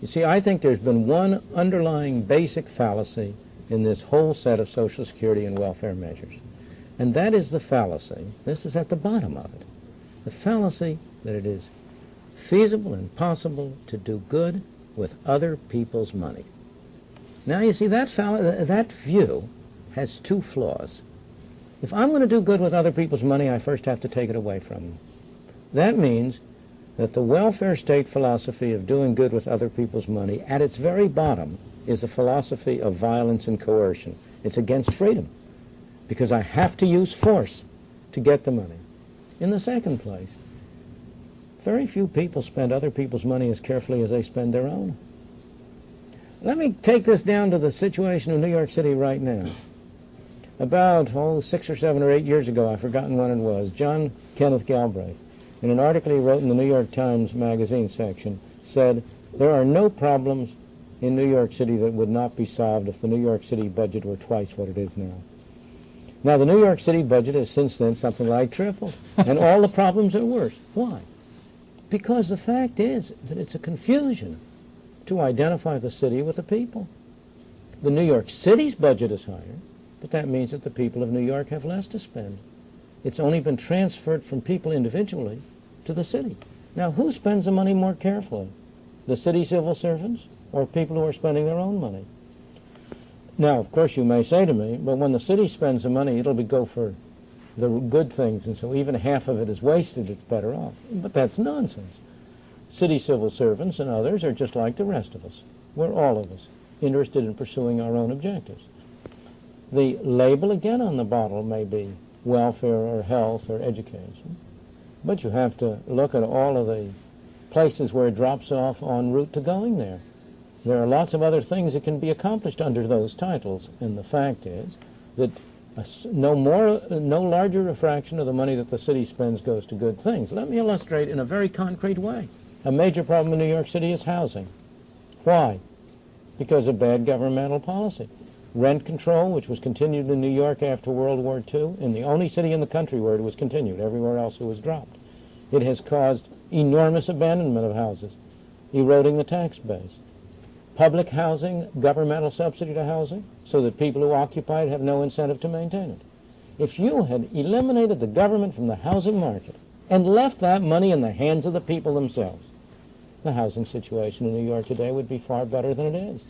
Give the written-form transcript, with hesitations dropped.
You see, I think there's been one underlying basic fallacy in this whole set of Social Security and welfare measures. And that is the fallacy, this is at the bottom of it, the fallacy that it is feasible and possible to do good with other people's money. Now, you see, that view has two flaws. If I'm going to do good with other people's money, I first have to take it away from them. That means that the welfare state philosophy of doing good with other people's money, at its very bottom, is a philosophy of violence and coercion. It's against freedom, because I have to use force to get the money. In the second place, very few people spend other people's money as carefully as they spend their own. Let me take this down to the situation in New York City right now. About 6 or 7 or 8 years ago, I've forgotten when it was, John Kenneth Galbraith, in an article he wrote in the New York Times magazine section, said, there are no problems in New York City that would not be solved if the New York City budget were twice what it is now. Now, the New York City budget has since then something like tripled, and all the problems are worse. Why? Because the fact is that it's a confusion to identify the city with the people. The New York City's budget is higher, but that means that the people of New York have less to spend. It's only been transferred from people individually to the city. Now, who spends the money more carefully? The city civil servants or people who are spending their own money? Now, of course, you may say to me, but when the city spends the money, it'll go for the good things, and so even half of it is wasted, it's better off. But that's nonsense. City civil servants and others are just like the rest of us. We're all of us interested in pursuing our own objectives. The label, again, on the bottle may be welfare or health or education, but you have to look at all of the places where it drops off en route to going there. There are lots of other things that can be accomplished under those titles, and the fact is that no larger a fraction of the money that the city spends goes to good things. Let me illustrate in a very concrete way. A major problem in New York City is housing. Why? Because of bad governmental policy. Rent control, which was continued in New York after World War II, in the only city in the country where it was continued, everywhere else it was dropped. It has caused enormous abandonment of houses, eroding the tax base. Public housing, governmental subsidy to housing, so that people who occupy it have no incentive to maintain it. If you had eliminated the government from the housing market and left that money in the hands of the people themselves, the housing situation in New York today would be far better than it is.